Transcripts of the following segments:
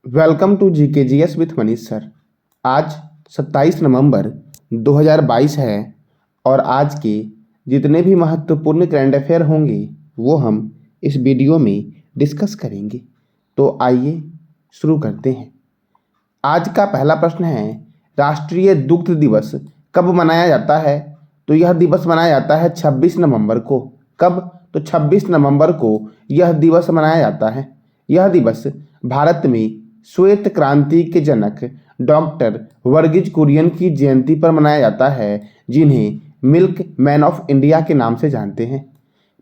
Welcome to GKGS with Manish sir. आज 27 नवंबर 2022 है और आज के जितने भी महत्वपूर्ण करंट अफेयर होंगे वो हम इस वीडियो में डिस्कस करेंगे। तो आइए शुरू करते हैं। आज का पहला प्रश्न है, राष्ट्रीय दुग्ध दिवस कब मनाया जाता है? तो यह दिवस मनाया जाता है 26 नवंबर को। कब? तो 26 नवंबर को यह दिवस मनाया जाता है। यह दिवस भारत में श्वेत क्रांति के जनक डॉक्टर वर्गीज कुरियन की जयंती पर मनाया जाता है, जिन्हें मिल्क मैन ऑफ इंडिया के नाम से जानते हैं।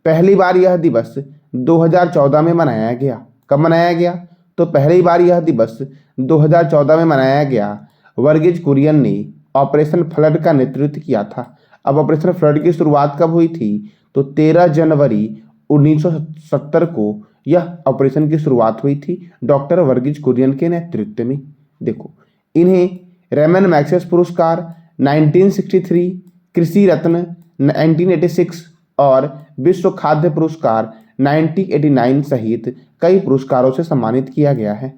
पहली बार यह दिवस 2014 में मनाया गया। कब मनाया गया? तो पहली बार यह दिवस 2014 में मनाया गया। वर्गीज कुरियन ने ऑपरेशन फ्लड का नेतृत्व किया था। अब ऑपरेशन फ्लड की शुरुआत कब हुई थी? तो 13 जनवरी 1970 को यह ऑपरेशन की शुरुआत हुई थी डॉक्टर वर्गीज कुरियन के नेतृत्व में। देखो, इन्हें रेमन मैग्सेसे पुरस्कार 1963, कृषि रत्न 1986 और विश्व खाद्य पुरस्कार 1989 सहित कई पुरस्कारों से सम्मानित किया गया है।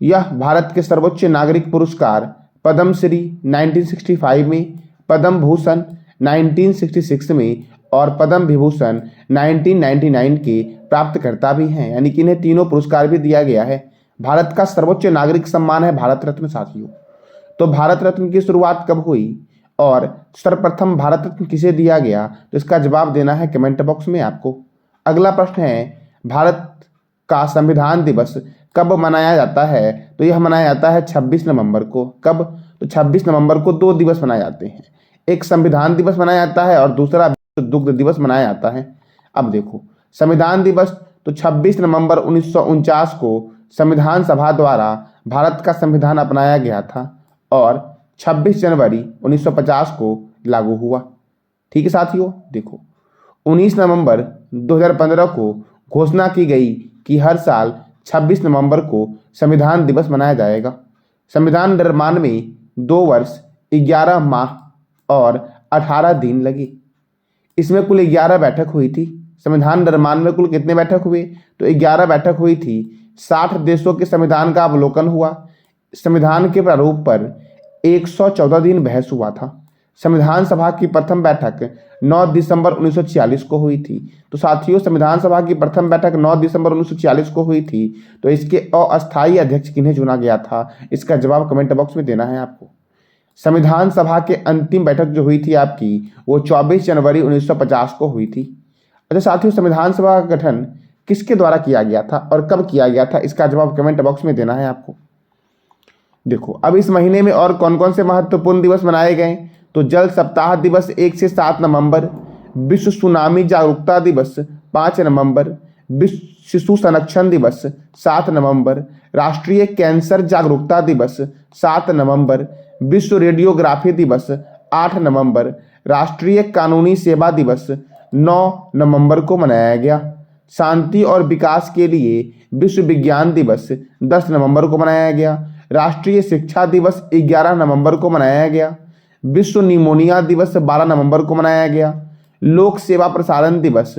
यह भारत के सर्वोच्च नागरिक पुरस्कार पद्मश्री 1965 में, पद्म भूषण 1966 में और पद्म विभूषण 1999 के प्राप्तकर्ता भी हैं, यानी कि इन्हें तीनों पुरस्कार भी दिया गया है। भारत का सर्वोच्च नागरिक सम्मान है भारत रत्न साथियों। तो भारत रत्न की शुरुआत कब हुई और सर्वप्रथम भारत रत्न किसे दिया गया, तो इसका जवाब देना है कमेंट बॉक्स में आपको। अगला प्रश्न है, भारत का संविधान दिवस कब मनाया जाता है? तो यह मनाया जाता है 26 नवंबर को। कब? तो 26 नवंबर को दो दिवस मनाए जाते हैं, एक संविधान दिवस मनाया जाता है और दूसरा दुग्ध दिवस मनाया जाता है। अब देखो, संविधान दिवस तो 26 नवंबर 1949 को संविधान सभा द्वारा भारत का संविधान अपनाया गया था और 26 जनवरी 1950 को लागू हुआ। ठीक है साथियों। देखो, 19 नवंबर 2015 को घोषणा की गई कि हर साल 26 नवंबर को संविधान दिवस मनाया जाएगा। संविधान निर्माण में 2 वर्ष 11 माह और 18 दिन लगे। इसमें कुल 11 बैठक हुई थी। संविधान निर्माण में कुल कितने बैठक हुए? तो 11 बैठक हुई थी। 60 देशों के संविधान का अवलोकन हुआ। संविधान के प्रारूप पर 114 दिन बहस हुआ था। संविधान सभा की प्रथम बैठक 9 दिसंबर 1946 को हुई थी। तो साथियों, संविधान सभा की प्रथम बैठक 9 दिसंबर 1946 को हुई थी। तो इसके अस्थायी अध्यक्ष किन्हें चुना गया था, इसका जवाब कमेंट बॉक्स में देना है आपको। संविधान सभा के अंतिम बैठक जो हुई थी आपकी, वो 24 जनवरी 1950 को हुई थी। अच्छा साथियों, संविधान सभा का गठन किसके द्वारा किया गया था और कब किया गया था, इसका जवाब कमेंट बॉक्स में देना है आपको। देखो, अब इस महीने में और कौन कौन से महत्वपूर्ण दिवस मनाए गए? तो जल सप्ताह दिवस 1 से 7 नवंबर, विश्व सुनामी जागरूकता दिवस 5 नवंबर, विश्व शिशु संरक्षण दिवस 7 नवंबर, राष्ट्रीय कैंसर जागरूकता दिवस 7 नवंबर, विश्व रेडियोग्राफी दिवस 8 नवंबर, राष्ट्रीय कानूनी सेवा दिवस 9 नवंबर को मनाया गया। शांति और विकास के लिए विश्व विज्ञान दिवस 10 नवंबर को मनाया गया। राष्ट्रीय शिक्षा दिवस 11 नवंबर को मनाया गया। विश्व निमोनिया दिवस 12 नवंबर को मनाया गया। लोक सेवा प्रसारण दिवस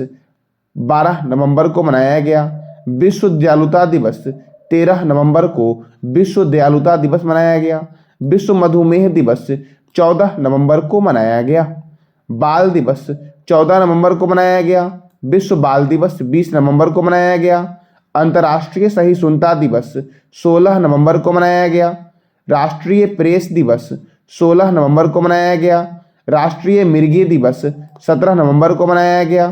12 नवंबर को मनाया गया। विश्व दयालुता दिवस 13 नवंबर को विश्व दयालुता दिवस मनाया गया। विश्व मधुमेह दिवस 14 नवंबर को मनाया गया। बाल दिवस 14 नवंबर को मनाया गया। विश्व बाल दिवस 20 नवंबर को मनाया गया। अंतर्राष्ट्रीय सहिष्णुता दिवस 16 नवंबर को मनाया गया। राष्ट्रीय प्रेस दिवस 16 नवंबर को मनाया गया। राष्ट्रीय मिर्गी दिवस 17 नवंबर को मनाया गया।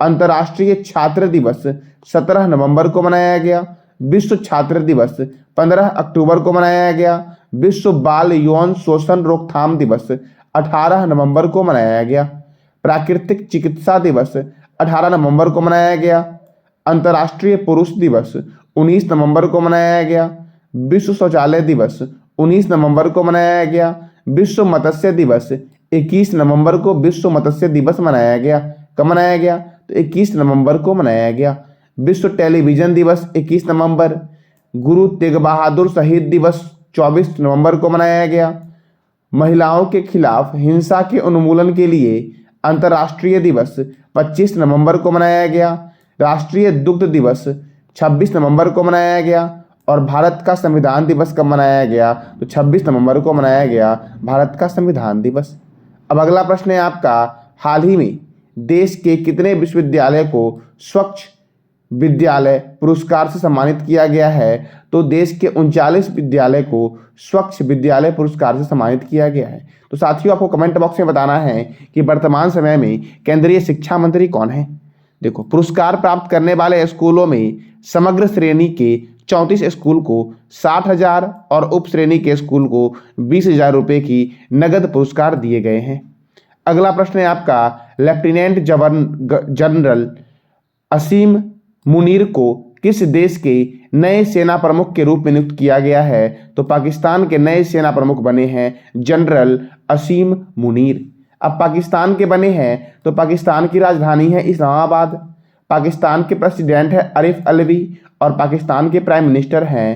अंतर्राष्ट्रीय छात्र दिवस 17 नवंबर को मनाया गया। विश्व छात्र दिवस 15 अक्टूबर को मनाया गया। विश्व बाल यौन शोषण रोकथाम दिवस 18 नवंबर को मनाया गया। प्राकृतिक चिकित्सा दिवस 18 नवंबर को मनाया गया। अंतर्राष्ट्रीय पुरुष दिवस 19 नवंबर को मनाया गया। विश्व शौचालय दिवस 19 नवंबर को मनाया गया। विश्व मत्स्य दिवस 21 नवंबर को विश्व मत्स्य दिवस मनाया गया। कब मनाया गया? तो 21 नवंबर को मनाया गया। विश्व टेलीविजन दिवस 21 नवंबर। गुरु तेग बहादुर शहीद दिवस 24 नवंबर को मनाया गया। महिलाओं के खिलाफ हिंसा के उन्मूलन के लिए अंतर्राष्ट्रीय दिवस 25 नवंबर को मनाया गया। राष्ट्रीय दुग्ध दिवस 26 नवंबर को मनाया गया और भारत का संविधान दिवस कब मनाया गया? तो 26 नवंबर को मनाया गया भारत का संविधान दिवस। अब अगला प्रश्न है आपका, हाल ही में देश के कितने विश्वविद्यालय को स्वच्छ विद्यालय पुरस्कार से सम्मानित किया गया है? तो देश के 39 विद्यालय को स्वच्छ विद्यालय पुरस्कार से सम्मानित किया गया है। तो साथियों, आपको कमेंट बॉक्स में बताना है कि वर्तमान समय में केंद्रीय शिक्षा मंत्री कौन है। देखो, पुरस्कार प्राप्त करने वाले स्कूलों में समग्र श्रेणी के 34 स्कूल को 60,000 और उप श्रेणी के स्कूल को 20,000 रुपये की नगद पुरस्कार दिए गए हैं। अगला प्रश्न है आपका, लेफ्टिनेंट जनरल असीम मुनीर को किस देश के नए सेना प्रमुख के रूप में नियुक्त किया गया है? तो पाकिस्तान के नए सेना प्रमुख बने हैं जनरल असीम मुनीर। अब पाकिस्तान के बने हैं तो पाकिस्तान की राजधानी है इस्लामाबाद। पाकिस्तान के प्रेसिडेंट है आरिफ अलवी और पाकिस्तान के प्राइम मिनिस्टर हैं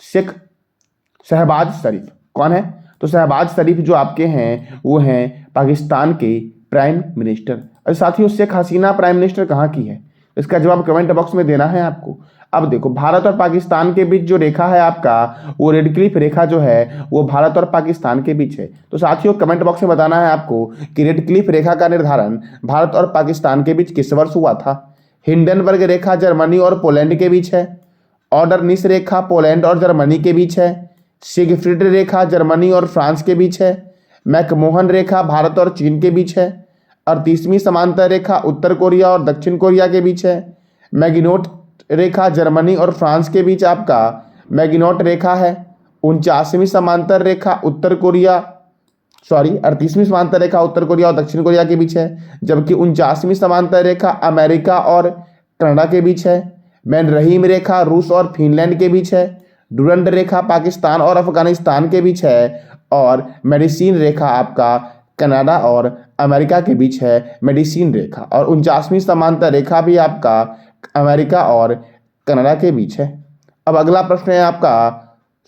शेख शहबाज शरीफ। कौन है? तो शहबाज शरीफ जो आपके हैं वो हैं पाकिस्तान के प्राइम मिनिस्टर। और साथियों, शेख हसीना प्राइम मिनिस्टर कहाँ की है? इसका जवाब कमेंट बॉक्स में देना है आपको। अब देखो, भारत और पाकिस्तान के बीच जो रेखा है आपका, वो रेड क्लिफ रेखा जो है वो भारत और पाकिस्तान के बीच है। तो साथियों, कमेंट बॉक्स में बताना है आपको कि रेड क्लिफ रेखा का निर्धारण भारत और पाकिस्तान के बीच किस वर्ष हुआ था। हिंडनबर्ग रेखा जर्मनी और पोलैंड के बीच है। ऑर्डरनिस रेखा पोलैंड और जर्मनी के बीच है। सिगफ्रीड रेखा जर्मनी और फ्रांस के बीच है। मैकमोहन रेखा भारत और चीन के बीच है। 38वीं समांतर रेखा उत्तर कोरिया और दक्षिण कोरिया के बीच है। मैगिनोट रेखा जर्मनी और फ्रांस के बीच आपका मैगिनोट रेखा है। 38वीं समांतर रेखा 38वीं समांतर रेखा उत्तर कोरिया और दक्षिण कोरिया के बीच है, जबकि 49वीं समांतर रेखा अमेरिका और कनाडा के बीच है। मैनरहीम रेखा रूस और फिनलैंड के बीच है। डुरंड रेखा पाकिस्तान और अफगानिस्तान के बीच है। और मेडिसिन रेखा आपका कनाडा और अमेरिका के बीच है, मेडिसिन रेखा। और 49वीं समांतर रेखा भी आपका अमेरिका और कनाडा के बीच है। अब अगला प्रश्न है आपका,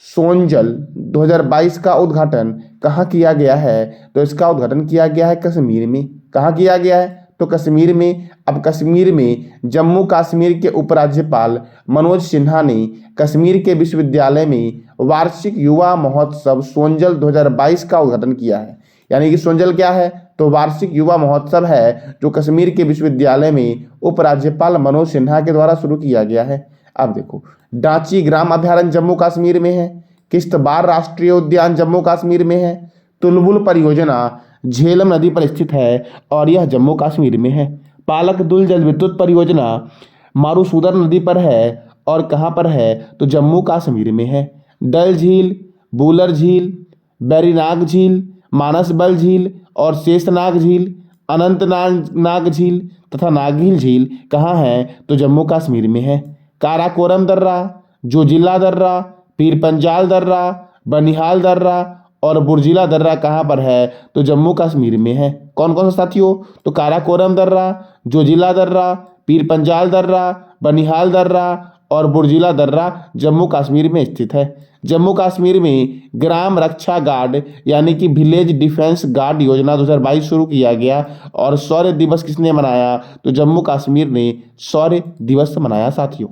सोनजल 2022 का उद्घाटन कहाँ किया गया है? तो इसका उद्घाटन किया गया है कश्मीर में। कहाँ किया गया है? तो कश्मीर में। अब कश्मीर में जम्मू कश्मीर के उपराज्यपाल मनोज सिन्हा ने कश्मीर के विश्वविद्यालय में वार्षिक युवा महोत्सव सोनजल 2022 का उद्घाटन किया है। यानी कि सोनजल क्या है? तो वार्षिक युवा महोत्सव है जो कश्मीर के विश्वविद्यालय में उपराज्यपाल मनोज सिन्हा के द्वारा शुरू किया गया है। अब देखो, डांची ग्राम अभयारण्य जम्मू कश्मीर में है। किश्तवाड़ राष्ट्रीय उद्यान जम्मू कश्मीर में है। तुलबुल परियोजना झेलम नदी पर स्थित है और यह जम्मू कश्मीर में है। पालक दुल जल विद्युत परियोजना मारूसूदर नदी पर है और कहाँ पर है? तो जम्मू कश्मीर में है। डल झील, बूलर झील, बैरीनाग झील, मानसबल झील और शेषनाग झील, अनंतनाग झील तथा नागिल झील कहाँ है? तो जम्मू कश्मीर में है। काराकोरम दर्रा, जोजिला दर्रा, पीर पंजाल दर्रा, बनिहाल दर्रा और बुर्जिला दर्रा कहाँ पर है? तो जम्मू कश्मीर में है। कौन कौन सा साथियों? तो काराकोरम दर्रा, जोजिला दर्रा, पीर पंजाल दर्रा, बनिहाल दर्रा और बुर्जिला दर्रा जम्मू कश्मीर में स्थित है। जम्मू कश्मीर में ग्राम रक्षा गार्ड यानी कि विलेज डिफेंस गार्ड योजना 2022 शुरू किया गया। और शौर्य दिवस किसने मनाया? तो जम्मू कश्मीर ने शौर्य दिवस मनाया साथियों।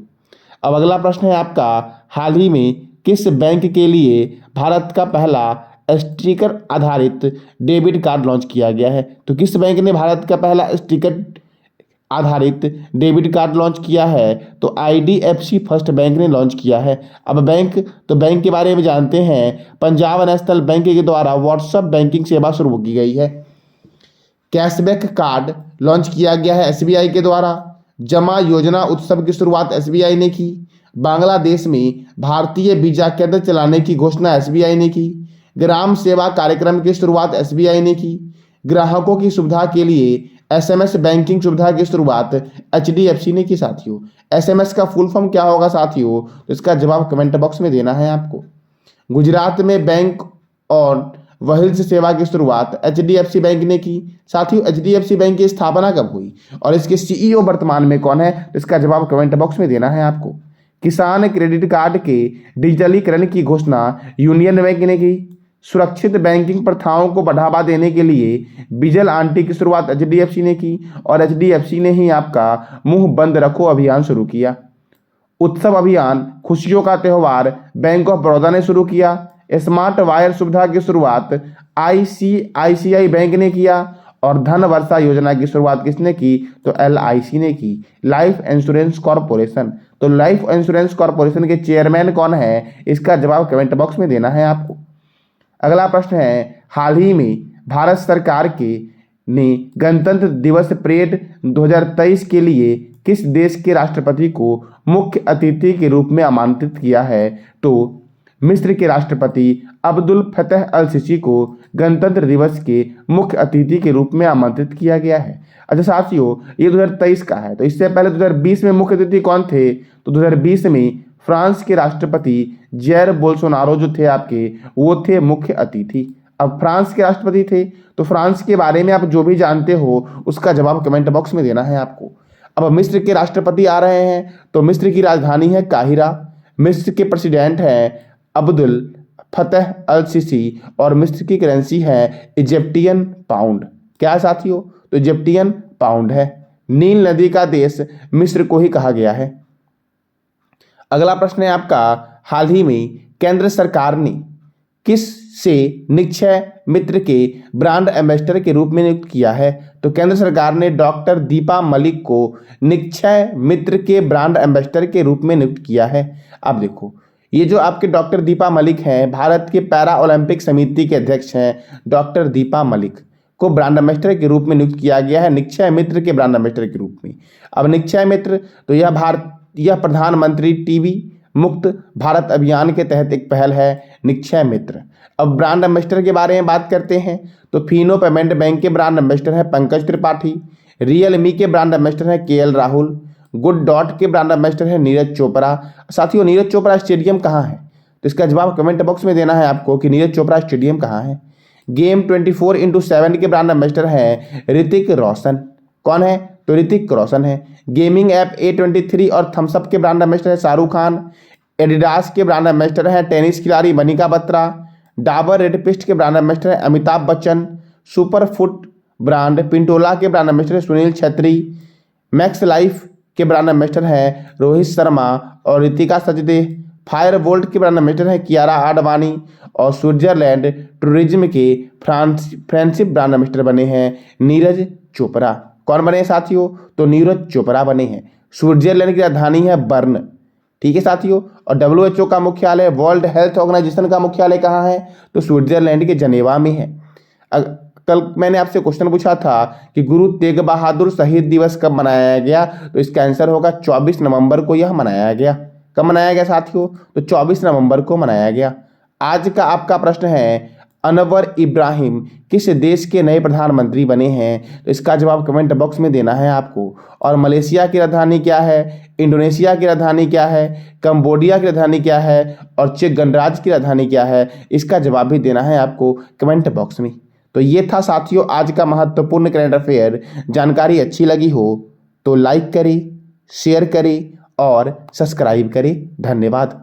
अब अगला प्रश्न है आपका, हाल ही में किस बैंक के लिए भारत का पहला स्टिकर आधारित डेबिट कार्ड लॉन्च किया गया है? तो किस बैंक ने भारत का पहला स्टिकर आधारित डेबिट कार्ड लॉन्च किया है? तो IDFC फर्स्ट बैंक ने लॉन्च किया है। अब बैंक के बारे में जानते हैं। पंजाब नेशनल बैंक के द्वारा व्हाट्सएप बैंकिंग सेवा शुरू की गई है। कैशबैक कार्ड लॉन्च किया गया है SBI के द्वारा। जमा योजना उत्सव की शुरुआत SBI ने की। बांग्लादेश में भारतीय वीजा केंद्र चलाने की घोषणा SBI ने की। ग्राम सेवा कार्यक्रम की शुरुआत SBI ने की। ग्राहकों की सुविधा के लिए SMS बैंकिंग सुविधा की शुरुआत HDFC ने की साथियों। SMS का फुल फॉर्म क्या होगा साथियों? तो इसका जवाब कमेंट बॉक्स में देना है आपको। गुजरात में बैंक और वहील्स सेवा की शुरुआत HDFC बैंक ने की साथियों। HDFC बैंक की स्थापना कब हुई और इसके CEO वर्तमान में कौन है? तो इसका जवाब कमेंट बॉक्स में देना है आपको। किसान क्रेडिट कार्ड के डिजिटलीकरण की घोषणा यूनियन बैंक ने की। सुरक्षित बैंकिंग प्रथाओं को बढ़ावा देने के लिए बिजल आंटी की शुरुआत HDFC ने की और HDFC ने ही आपका मुंह बंद रखो अभियान शुरू किया। उत्सव अभियान, खुशियों का त्यौहार बैंक ऑफ बड़ौदा ने शुरू किया। स्मार्ट वायर सुविधा की शुरुआत आईसीआईसीआई बैंक ने किया। और धन वर्षा योजना की शुरुआत किसने की? तो एलआईसी ने की। लाइफ इंश्योरेंस कॉर्पोरेशन, तो लाइफ इंश्योरेंस कॉर्पोरेशन के चेयरमैन कौन है? इसका जवाब कमेंट बॉक्स में देना है आपको। अगला प्रश्न है, हाल ही में भारत सरकार के ने गणतंत्र दिवस परेड 2023 के लिए किस देश के राष्ट्रपति को मुख्य अतिथि के रूप में आमंत्रित किया है? तो मिस्र के राष्ट्रपति अब्दुल फतह अल सीसी को गणतंत्र दिवस के मुख्य अतिथि के रूप में आमंत्रित किया गया है। अच्छा साथियों, ये 2023 का है, तो इससे पहले 2020 में मुख्य अतिथि कौन थे? तो 2020 में फ्रांस के राष्ट्रपति जैर बोल्सोनारो जो थे आपके, वो थे मुख्य अतिथि। अब फ्रांस के राष्ट्रपति थे, तो फ्रांस के बारे में आप जो भी जानते हो उसका जवाब कमेंट बॉक्स में देना है आपको। अब मिस्र के राष्ट्रपति आ रहे हैं, तो मिस्र की राजधानी है काहिरा। मिस्र के प्रेसिडेंट हैं अब्दुल फतह अल सीसी और मिस्र की करेंसी है इजिप्टियन पाउंड। क्या है साथियों? तो इजिप्टियन पाउंड है। नील नदी का देश मिस्र को ही कहा गया है। अगला प्रश्न है आपका, हाल ही में केंद्र सरकार ने किस से निक्षय मित्र के ब्रांड एम्बेसडर के रूप में नियुक्त किया है? तो केंद्र सरकार ने डॉक्टर दीपा मलिक को निक्षय मित्र के ब्रांड एम्बेसडर के रूप में नियुक्त किया है। अब देखो, ये जो आपके डॉक्टर दीपा मलिक हैं, भारत के पैरा ओलंपिक समिति के अध्यक्ष हैं। डॉक्टर दीपा मलिक को ब्रांड एम्बेसडर के रूप में नियुक्त किया गया है, निक्षय मित्र के ब्रांड एम्बेसडर के रूप में। अब निक्षय मित्र, तो यह प्रधानमंत्री टीबी मुक्त भारत अभियान के तहत एक पहल है, निक्षय मित्र। अब ब्रांड एम्बेसडर के बारे में बात करते हैं, तो फिनो पेमेंट बैंक के ब्रांड एम्बेसडर है पंकज त्रिपाठी। रियलमी के ब्रांड एम्बेसडर है केएल राहुल। गुड डॉट के ब्रांड एम्बेसडर है नीरज चोपड़ा। साथियों, नीरज चोपड़ा स्टेडियम कहाँ है? तो इसका जवाब कमेंट बॉक्स में देना है आपको कि नीरज चोपड़ा स्टेडियम कहाँ है। गेम 24x7 के ब्रांड एम्बेसडर है ऋतिक रोशन। कौन है? तो ऋतिक रोशन है। गेमिंग ऐप A23 और थम्सअप के ब्रांड एम्बेसडर है शाहरुख खान। एडिडास के ब्रांड एम्बेसडर है टेनिस खिलाड़ी मनिका बत्रा। डाबर रेड पेस्ट के ब्रांड एम्बेसडर है Amitabh Bachchan. Super food brand Pintola के brand ambassador Sunil Chhetri. Max Life के ब्रांड एम्बेसडर है रोहित शर्मा और रितिका सचदेव। फायर बोल्ट के ब्रांड एम्बेसडर है कियारा आडवाणी। और स्विट्जरलैंड टूरिज्म के फ्रेंडशिप ब्रांड एम्बेसडर बने हैं नीरज चोपड़ा। कौन बने हैं साथियों? तो नीरज चोपड़ा बने हैं। स्विट्जरलैंड की राजधानी है बर्न। ठीक है साथियों। और WHO का मुख्यालय, वर्ल्ड हेल्थ ऑर्गेनाइजेशन का मुख्यालय कहाँ है? तो स्विट्जरलैंड के जनेवा में है। कल मैंने आपसे क्वेश्चन पूछा था कि गुरु तेग बहादुर शहीद दिवस कब मनाया गया? तो इसका आंसर होगा 24 नवंबर को यह मनाया गया। कब मनाया गया साथियों? तो 24 नवंबर को मनाया गया। आज का आपका प्रश्न है, अनवर इब्राहिम किस देश के नए प्रधानमंत्री बने हैं? तो इसका जवाब कमेंट बॉक्स में देना है आपको। और मलेशिया की राजधानी क्या है? इंडोनेशिया की राजधानी क्या है? कंबोडिया की राजधानी क्या है? और चेक गणराज्य की राजधानी क्या है? इसका जवाब भी देना है आपको कमेंट बॉक्स में। तो ये था साथियों आज का महत्वपूर्ण करंट अफेयर। जानकारी अच्छी लगी हो तो लाइक करें, शेयर करें और सब्सक्राइब करें। धन्यवाद।